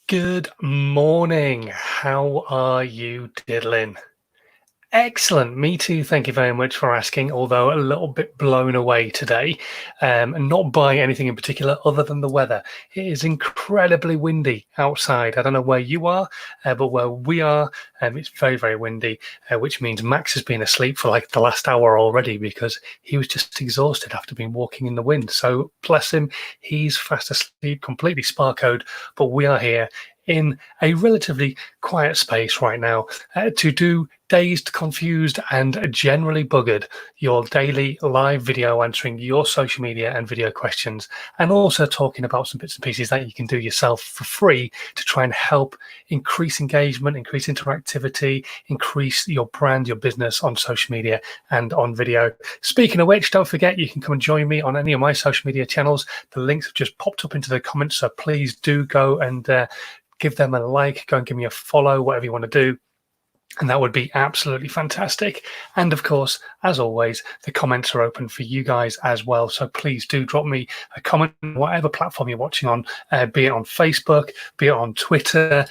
Good morning. How are you diddling? Excellent. Me too. Thank you very much for asking. Although a little bit blown away today, and not by anything in particular other than the weather. It is incredibly windy outside. I don't know where you are, but where we are, it's very, very windy, which means Max has been asleep for like the last hour already because he was just exhausted after being walking in the wind. So bless him, he's fast asleep, completely sparkoed. But we are here in a relatively quiet space right now to do Dazed, Confused, and Generally Buggered, your daily live video answering your social media and video questions, and also talking about some bits and pieces that you can do yourself for free to try and help increase engagement, increase interactivity, increase your brand, your business on social media and on video. Speaking of which, don't forget you can come and join me on any of my social media channels. The links have just popped up into the comments, so please do go and give them a like, go and give me a follow, whatever you want to do. And that would be absolutely fantastic. And of course, as always, the comments are open for you guys as well. So please do drop me a comment on whatever platform you're watching on, be it on Facebook, be it on Twitter,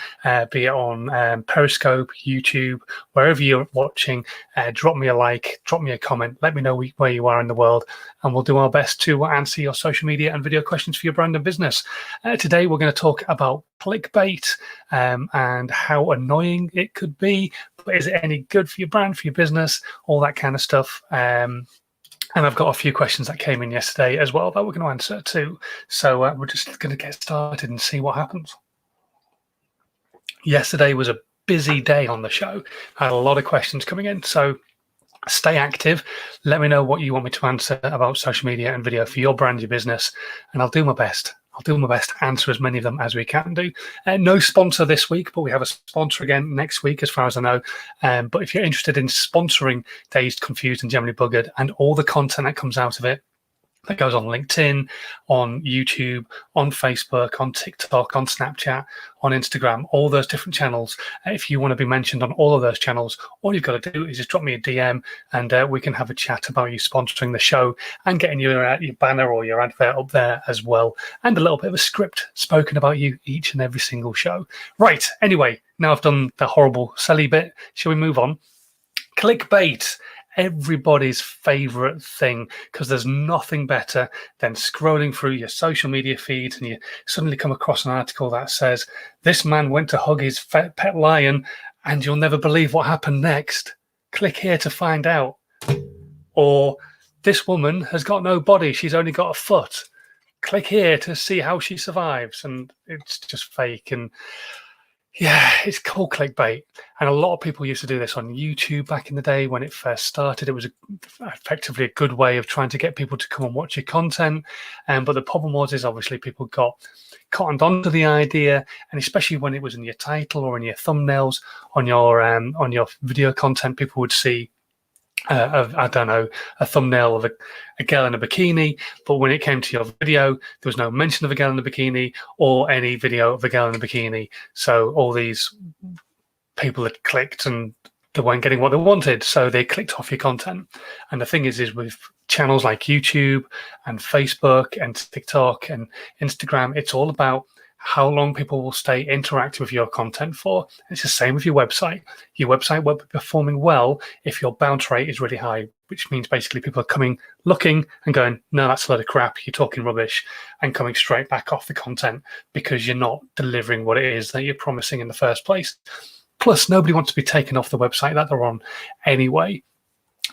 be it on Periscope, YouTube, wherever you're watching. Drop me a like, drop me a comment, let me know where you are in the world, and we'll do our best to answer your social media and video questions for your brand and business. Today, we're going to talk about clickbait and how annoying it could be. But is it any good for your brand, for your business, all that kind of stuff? And I've got a few questions that came in yesterday as well that we're going to answer too. So we're just going to get started and see what happens. Yesterday was a busy day on the show. I had a lot of questions coming in. So stay active. Let me know what you want me to answer about social media and video for your brand, your business, and I'll do my best. I'll do my best to answer as many of them as we can do. No sponsor this week, but we have a sponsor again next week, as far as I know. But if you're interested in sponsoring Dazed, Confused, and Generally Buggered and all the content that comes out of it, that goes on LinkedIn, on YouTube, on Facebook, on TikTok, on Snapchat, on Instagram, all those different channels. If you want to be mentioned on all of those channels, all you've got to do is just drop me a DM and we can have a chat about you sponsoring the show and getting your banner or your advert up there as well. And a little bit of a script spoken about you each and every single show. Right, anyway, now I've done the horrible selly bit. Shall we move on? Clickbait. Everybody's favorite thing, because there's nothing better than scrolling through your social media feeds and you suddenly come across an article that says this man went to hug his pet lion and you'll never believe what happened next. Click here to find out. Or this woman has got no body, she's only got a foot. Click here to see how she survives. And it's just fake. And yeah, it's called clickbait. And a lot of people used to do this on YouTube back in the day when it first started. It was effectively a good way of trying to get people to come and watch your content. But the problem is obviously people got cottoned onto the idea, and especially when it was in your title or in your thumbnails on your video content, people would see I don't know, a thumbnail of a girl in a bikini, but when it came to your video, there was no mention of a girl in a bikini or any video of a girl in a bikini. So all these people had clicked and they weren't getting what they wanted, so they clicked off your content. And the thing is with channels like YouTube and Facebook and TikTok and Instagram, it's all about how long people will stay interactive with your content for. It's the same with your website. Your website won't be performing well if your bounce rate is really high, which means basically people are coming, looking and going, no, that's a load of crap, you're talking rubbish, and coming straight back off the content because you're not delivering what it is that you're promising in the first place. Plus, nobody wants to be taken off the website that they're on anyway.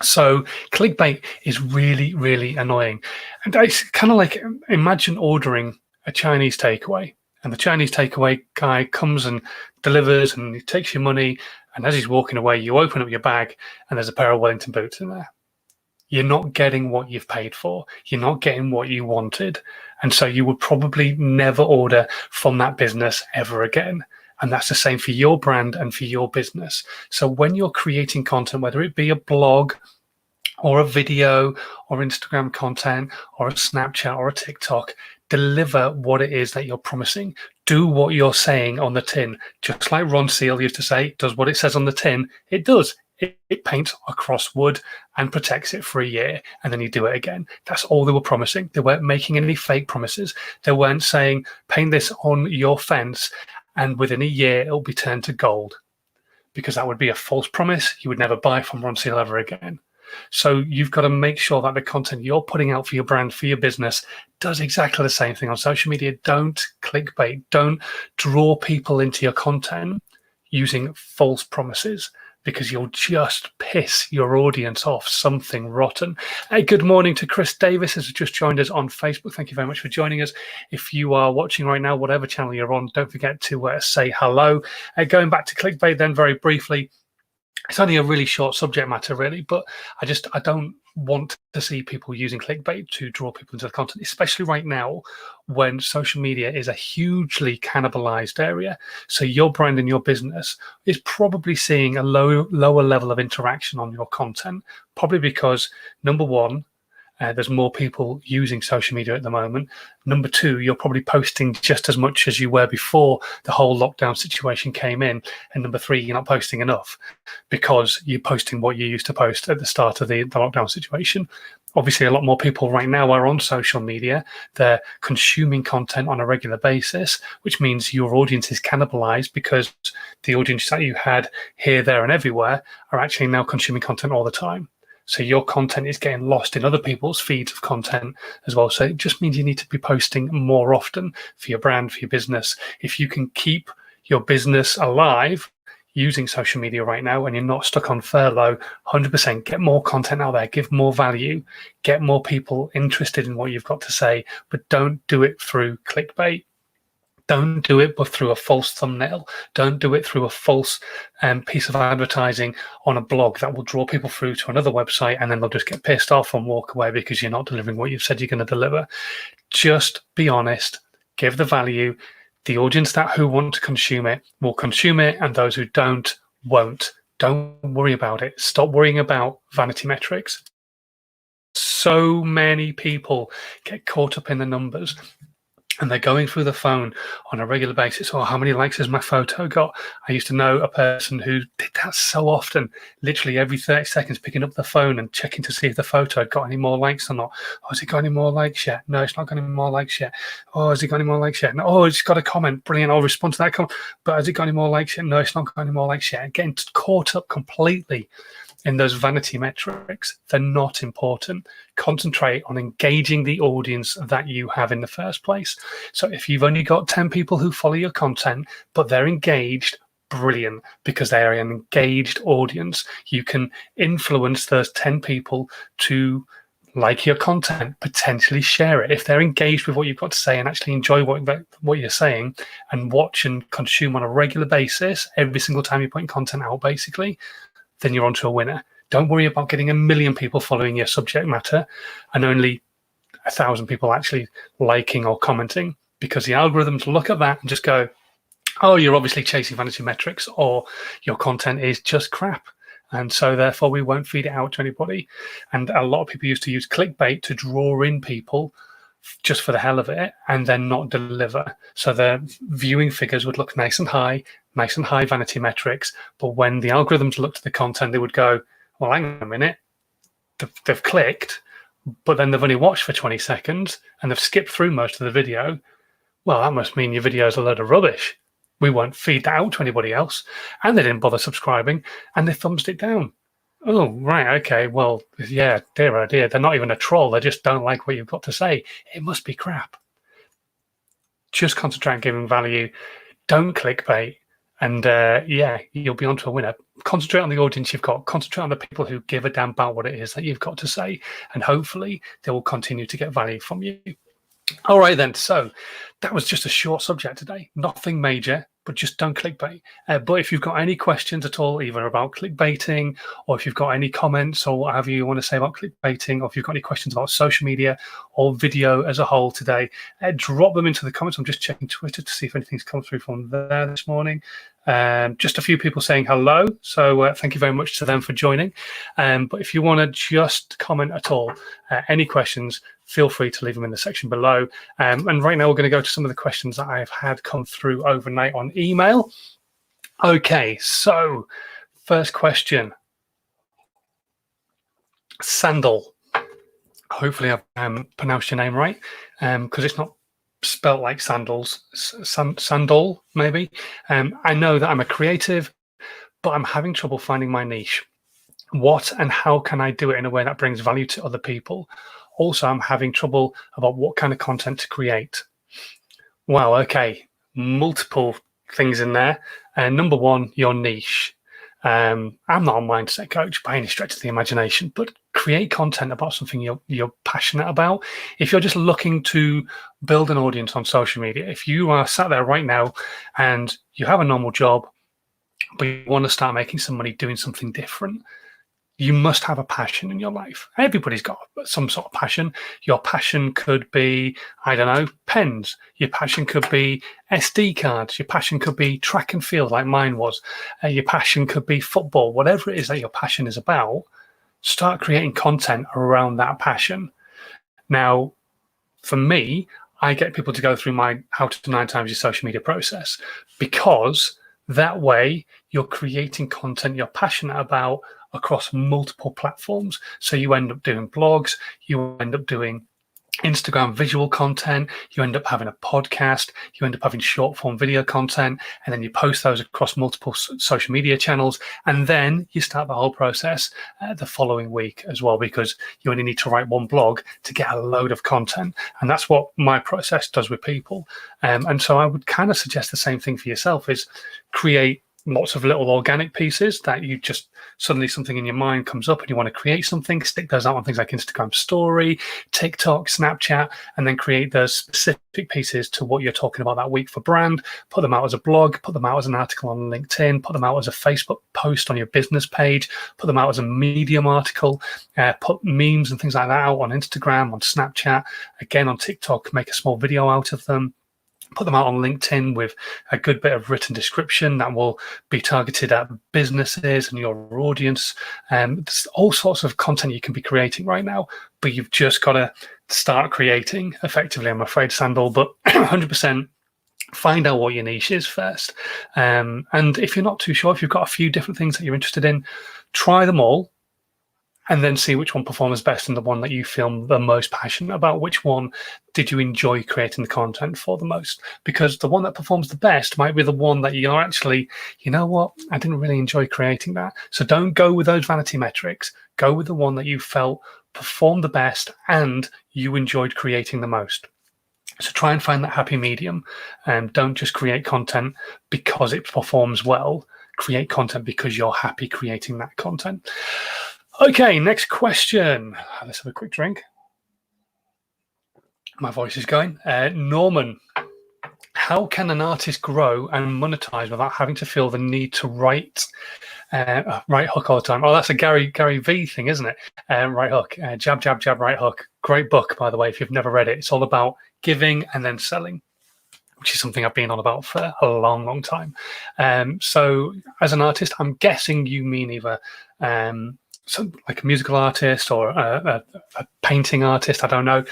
So clickbait is really, really annoying. And it's kind of like, imagine ordering a Chinese takeaway. And the Chinese takeaway guy comes and delivers and he takes your money. And as he's walking away, you open up your bag and there's a pair of Wellington boots in there. You're not getting what you've paid for. You're not getting what you wanted. And so you would probably never order from that business ever again. And that's the same for your brand and for your business. So when you're creating content, whether it be a blog or a video or Instagram content or a Snapchat or a TikTok, deliver what it is that you're promising. Do what you're saying on the tin. Just like Ron Seal used to say, does what it says on the tin. It does. It paints across wood and protects it for a year, and then you do it again. That's all they were promising. They weren't making any fake promises. They weren't saying, paint this on your fence and within a year it'll be turned to gold, because that would be a false promise. You would never buy from Ron Seal ever again. So you've got to make sure that the content you're putting out for your brand, for your business, does exactly the same thing on social media. Don't clickbait. Don't draw people into your content using false promises, because you'll just piss your audience off something rotten. Hey, good morning to Chris Davis, who's just joined us on Facebook. Thank you very much for joining us. If you are watching right now, whatever channel you're on, don't forget to say hello. Going back to clickbait then very briefly, it's only a really short subject matter, really, but I don't want to see people using clickbait to draw people into the content, especially right now when social media is a hugely cannibalized area. So your brand and your business is probably seeing a lower level of interaction on your content, probably because, number one, there's more people using social media at the moment. Number two, you're probably posting just as much as you were before the whole lockdown situation came in. And number three, you're not posting enough because you're posting what you used to post at the start of the lockdown situation. Obviously, a lot more people right now are on social media. They're consuming content on a regular basis, which means your audience is cannibalized, because the audience that you had here, there, and everywhere are actually now consuming content all the time. So your content is getting lost in other people's feeds of content as well. So it just means you need to be posting more often for your brand, for your business. If you can keep your business alive using social media right now and you're not stuck on furlough, 100% get more content out there, give more value, get more people interested in what you've got to say, but don't do it through clickbait. Don't do it but through a false thumbnail. Don't do it through a false piece of advertising on a blog that will draw people through to another website, and then they'll just get pissed off and walk away because you're not delivering what you've said you're going to deliver. Just be honest. Give the value. The audience who want to consume it will consume it, and those who don't won't. Don't worry about it. Stop worrying about vanity metrics. So many people get caught up in the numbers, and they're going through the phone on a regular basis. Oh, how many likes has my photo got? I used to know a person who did that so often, literally every 30 seconds, picking up the phone and checking to see if the photo had got any more likes or not. Oh, has it got any more likes yet? No, it's not got any more likes yet. Oh, has it got any more likes yet? No, oh, it's got a comment. Brilliant. I'll respond to that comment. But has it got any more likes yet? No, it's not got any more likes yet. Getting caught up completely in those vanity metrics. They're not important. Concentrate on engaging the audience that you have in the first place. So if you've only got 10 people who follow your content, but they're engaged, brilliant, because they are an engaged audience. You can influence those 10 people to like your content, potentially share it. If they're engaged with what you've got to say and actually enjoy what you're saying and watch and consume on a regular basis, every single time you're putting content out, basically, then you're onto a winner. Don't worry about getting 1 million people following your subject matter and only 1,000 people actually liking or commenting, because the algorithms look at that and just go, oh, you're obviously chasing vanity metrics, or your content is just crap. And so therefore we won't feed it out to anybody. And a lot of people used to use clickbait to draw in people just for the hell of it and then not deliver. So their viewing figures would look nice and high vanity metrics. But when the algorithms looked at the content, they would go, well, hang on a minute, they've clicked, but then they've only watched for 20 seconds and they've skipped through most of the video. Well, that must mean your video is a load of rubbish. We won't feed that out to anybody else. And they didn't bother subscribing and they thumbs it down. Oh, right, okay, well, yeah, dear oh dear, they're not even a troll, they just don't like what you've got to say. It must be crap. Just concentrate on giving value. Don't clickbait, and yeah, you'll be onto a winner. Concentrate on the audience you've got. Concentrate on the people who give a damn about what it is that you've got to say, and hopefully they will continue to get value from you. All right, then, so that was just a short subject today. Nothing major, but just don't clickbait. But if you've got any questions at all, either about clickbaiting, or if you've got any comments or whatever you want to say about clickbaiting, or if you've got any questions about social media or video as a whole today, drop them into the comments. I'm just checking Twitter to see if anything's come through from there this morning. Just a few people saying hello, so thank you very much to them for joining. But if you want to just comment at all, any questions, feel free to leave them in the section below. And right now we're going to go to some of the questions that I've had come through overnight on email. Okay, so first question. Sandal. Hopefully I've pronounced your name right, because it's not spelt like sandals, sandal maybe. I know that I'm a creative, but I'm having trouble finding my niche. What and how can I do it in a way that brings value to other people? Also, I'm having trouble about what kind of content to create. Wow, okay, multiple things in there. Number one, your niche. I'm not a mindset coach by any stretch of the imagination, but create content about something you're passionate about. If you're just looking to build an audience on social media, if you are sat there right now and you have a normal job, but you want to start making some money doing something different, you must have a passion in your life. Everybody's got some sort of passion. Your passion could be, I don't know, pens. Your passion could be SD cards. Your passion could be track and field, like mine was. Your passion could be football. Whatever it is that your passion is about, start creating content around that passion. Now, for me, I get people to go through my how to 9 times your social media process, because that way you're creating content you're passionate about across multiple platforms. So you end up doing blogs, you end up doing Instagram visual content, you end up having a podcast, you end up having short form video content, and then you post those across multiple social media channels, and then you start the whole process the following week as well, because you only need to write one blog to get a load of content. And that's what my process does with people. And so I would kind of suggest the same thing for yourself, is create lots of little organic pieces that you just suddenly something in your mind comes up and you want to create something, stick those out on things like Instagram story, TikTok, Snapchat, and then create those specific pieces to what you're talking about that week for brand, put them out as a blog, put them out as an article on LinkedIn, put them out as a Facebook post on your business page, put them out as a Medium article, put memes and things like that out on Instagram, on Snapchat, again on TikTok, make a small video out of them. Put them out on LinkedIn with a good bit of written description that will be targeted at businesses and your audience. There's all sorts of content you can be creating right now, but you've just got to start creating effectively, I'm afraid, Sandal, but 100% find out what your niche is first. And if you're not too sure, if you've got a few different things that you're interested in, try them all, and then see which one performs best and the one that you feel the most passionate about. Which one did you enjoy creating the content for the most? Because the one that performs the best might be the one that you're actually, you know what, I didn't really enjoy creating that. So don't go with those vanity metrics. Go with the one that you felt performed the best and you enjoyed creating the most. So try and find that happy medium, and don't just create content because it performs well. Create content because you're happy creating that content. Okay, next question. Let's have a quick drink. My voice is going. Norman, how can an artist grow and monetize without having to feel the need to write hook all the time? Oh, that's a Gary V thing, isn't it? Right hook, jab, jab, jab, right hook. Great book, by the way, if you've never read it. It's all about giving and then selling, which is something I've been on about for a long, long time. So as an artist, I'm guessing you mean either like a musical artist or a painting artist, I don't know.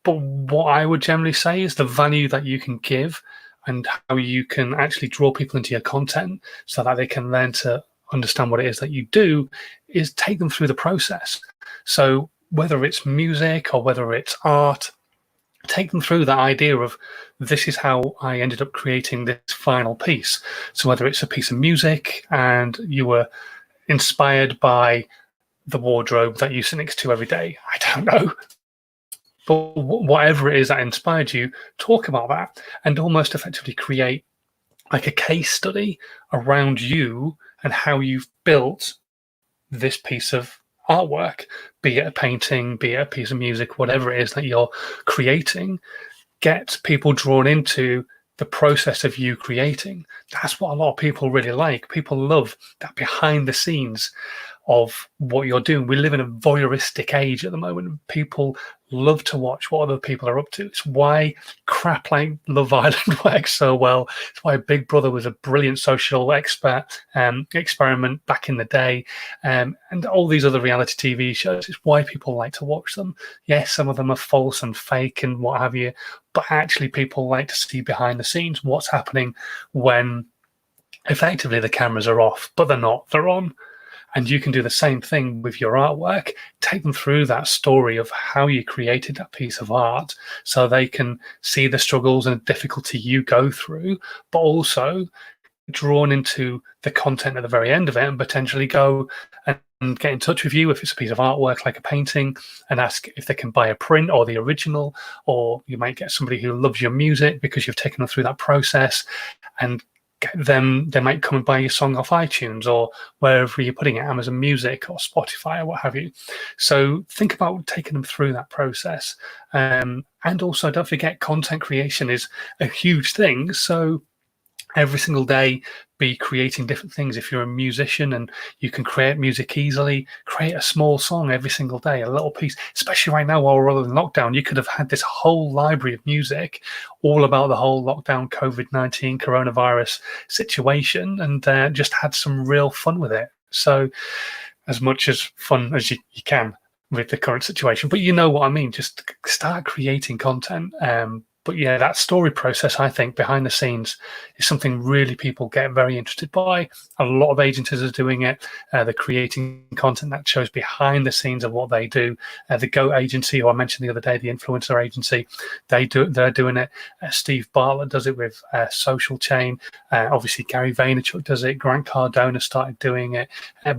But what I would generally say is the value that you can give and how you can actually draw people into your content so that they can learn to understand what it is that you do is take them through the process. So whether it's music or whether it's art, take them through that idea of this is how I ended up creating this final piece. So whether it's a piece of music and you were inspired by the wardrobe that you sit next to every day, I don't know. But whatever it is that inspired you, talk about that and almost effectively create like a case study around you and how you've built this piece of artwork, be it a painting, be it a piece of music, whatever it is that you're creating. Get people drawn into the process of you creating. That's what a lot of people really like. People love that behind the scenes of what you're doing. We live in a voyeuristic age at the moment. People love to watch what other people are up to. It's why crap like Love Island works so well. It's why Big Brother was a brilliant social experiment back in the day, and all these other reality TV shows. It's why people like to watch them. Yes, some of them are false and fake and what have you, but actually people like to see behind the scenes what's happening when effectively the cameras are off, but they're not, they're on. And you can do the same thing with your artwork. Take them through that story of how you created that piece of art so they can see the struggles and difficulty you go through, but also drawn into the content at the very end of it and potentially go and get in touch with you if it's a piece of artwork like a painting and ask if they can buy a print or the original, or you might get somebody who loves your music because you've taken them through that process and get them, they might come and buy your song off iTunes or wherever you're putting it, Amazon Music or Spotify or what have you. So think about taking them through that process. And also don't forget, content creation is a huge thing. So every single day be creating different things. If you're a musician and you can create music easily, create a small song every single day, a little piece. Especially right now while we're all in lockdown, you could have had this whole library of music all about the whole lockdown COVID-19 coronavirus situation and just had some real fun with it. So as much as fun as you can with the current situation, but you know what I mean, just start creating content. But yeah, that story process, I think, behind the scenes is something really people get very interested by. A lot of agencies are doing it. They're creating content that shows behind the scenes of what they do. The Go agency, who I mentioned the other day, the influencer agency, they're doing it. Steve Bartlett does it with Social Chain. Obviously, Gary Vaynerchuk does it. Grant Cardone has started doing it.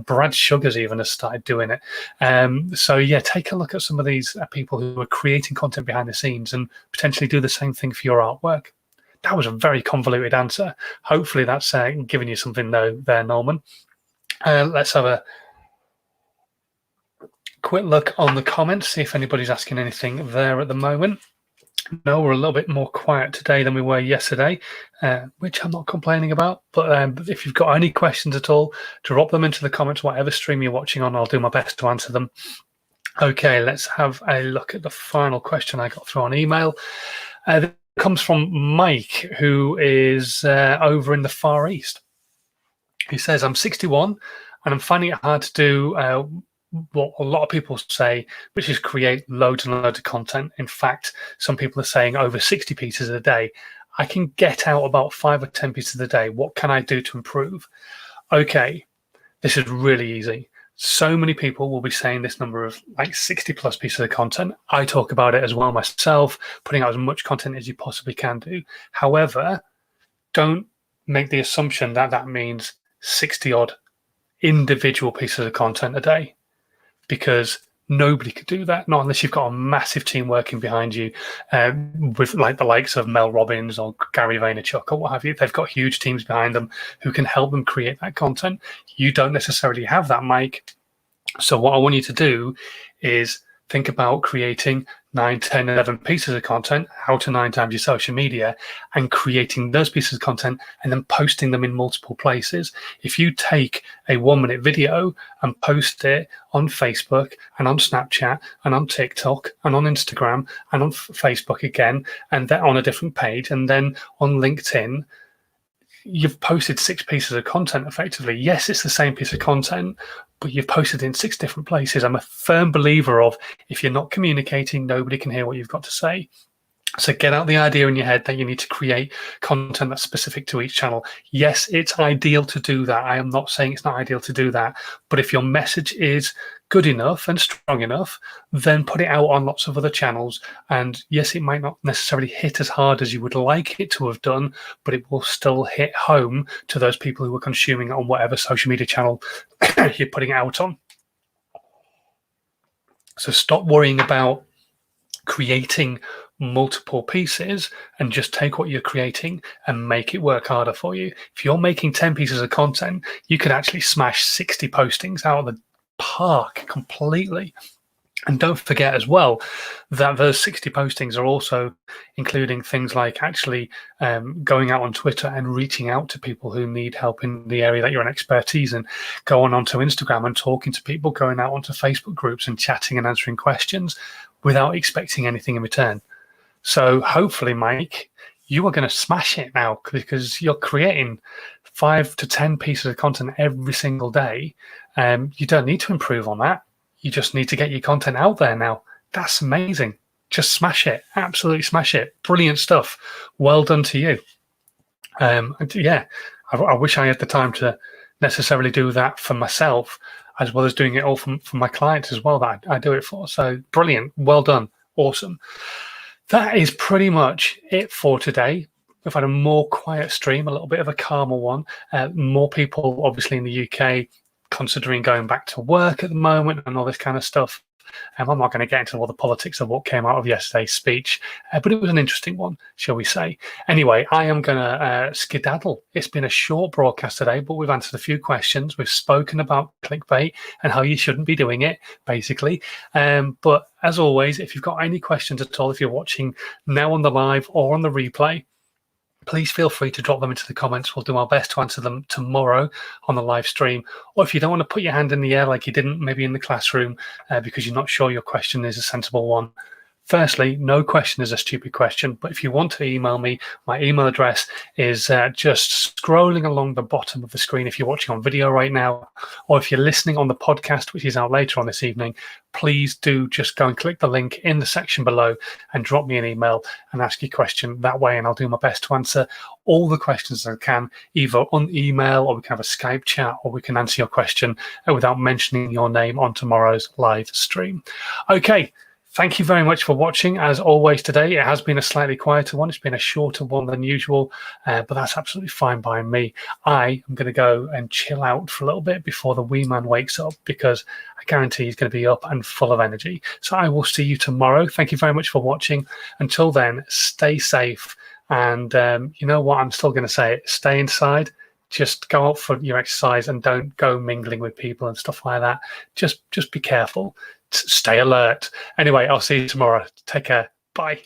Brad Sugars even has started doing it. So yeah, take a look at some of these people who are creating content behind the scenes and potentially do the same thing for your artwork. That was a very convoluted answer. Hopefully that's giving you something though there, Norman. Let's have a quick look on the comments, see if anybody's asking anything there at the moment. No, we're a little bit more quiet today than we were yesterday, which I'm not complaining about. But if you've got any questions at all, drop them into the comments, whatever stream you're watching on. I'll do my best to answer them. Okay, let's have a look at the final question I got through on email. It comes from Mike, who is over in the Far East. He says, I'm 61 and I'm finding it hard to do what a lot of people say, which is create loads and loads of content. In fact, some people are saying over 60 pieces a day. I can get out about 5 or 10 pieces a day. What can I do to improve? Okay, this is really easy. So many people will be saying this number of like 60 plus pieces of content. I talk about it as well myself, putting out as much content as you possibly can do. However, don't make the assumption that that means 60 odd individual pieces of content a day, because nobody could do that, not unless you've got a massive team working behind you with like the likes of Mel Robbins or Gary Vaynerchuk or what have you. They've got huge teams behind them who can help them create that content. You don't necessarily have that, Mike. So what I want you to do is think about creating 9, 10, 11 pieces of content, how to 9 times your social media, and creating those pieces of content and then posting them in multiple places. If you take a 1-minute video and post it on Facebook and on Snapchat and on TikTok and on Instagram and on Facebook again, and then on a different page, and then on LinkedIn, you've posted 6 pieces of content effectively. Yes, it's the same piece of content, but you've posted in 6 different places. I'm a firm believer of, if you're not communicating, nobody can hear what you've got to say. So get out the idea in your head that you need to create content that's specific to each channel. Yes, it's ideal to do that. I am not saying it's not ideal to do that. But if your message is good enough and strong enough, then put it out on lots of other channels. And yes, it might not necessarily hit as hard as you would like it to have done, but it will still hit home to those people who are consuming it on whatever social media channel you're putting it out on. So stop worrying about creating multiple pieces and just take what you're creating and make it work harder for you. If you're making 10 pieces of content, you could actually smash 60 postings out of the park completely. And don't forget as well that those 60 postings are also including things like actually going out on Twitter and reaching out to people who need help in the area that you're an expertise in, going onto Instagram and talking to people, going out onto Facebook groups and chatting and answering questions without expecting anything in return. So hopefully, Mike, you are going to smash it now because you're creating 5 to 10 pieces of content every single day. You don't need to improve on that. You just need to get your content out there now. That's amazing. Just smash it. Absolutely smash it. Brilliant stuff. Well done to you. Yeah, I wish I had the time to necessarily do that for myself. as well as doing it all for my clients as well that I do it for. So brilliant. Well done. Awesome. That is pretty much it for today. We've had a more quiet stream, a little bit of a calmer one. More people, obviously, in the UK considering going back to work at the moment and all this kind of stuff. I'm not going to get into all the politics of what came out of yesterday's speech, but it was an interesting one, shall we say. Anyway, I am going to skedaddle. It's been a short broadcast today, but we've answered a few questions. We've spoken about clickbait and how you shouldn't be doing it, basically. But as always, if you've got any questions at all, if you're watching now on the live or on the replay, please feel free to drop them into the comments. We'll do our best to answer them tomorrow on the live stream. Or if you don't want to put your hand in the air like you didn't maybe in the classroom because you're not sure your question is a sensible one, firstly, no question is a stupid question. But if you want to email me, my email address is just scrolling along the bottom of the screen if you're watching on video right now. Or if you're listening on the podcast, which is out later on this evening, please do just go and click the link in the section below and drop me an email and ask your question that way. And I'll do my best to answer all the questions I can, either on email or we can have a Skype chat, or we can answer your question without mentioning your name on tomorrow's live stream. Okay. Thank you very much for watching. As always today, it has been a slightly quieter one. It's been a shorter one than usual, but that's absolutely fine by me. I am going to go and chill out for a little bit before the wee man wakes up, because I guarantee he's going to be up and full of energy. So I will see you tomorrow. Thank you very much for watching. Until then, stay safe. And you know what? I'm still going to say it. Stay inside. Just go out for your exercise and don't go mingling with people and stuff like that. Just be careful. Stay alert. Anyway, I'll see you tomorrow. Take care. Bye.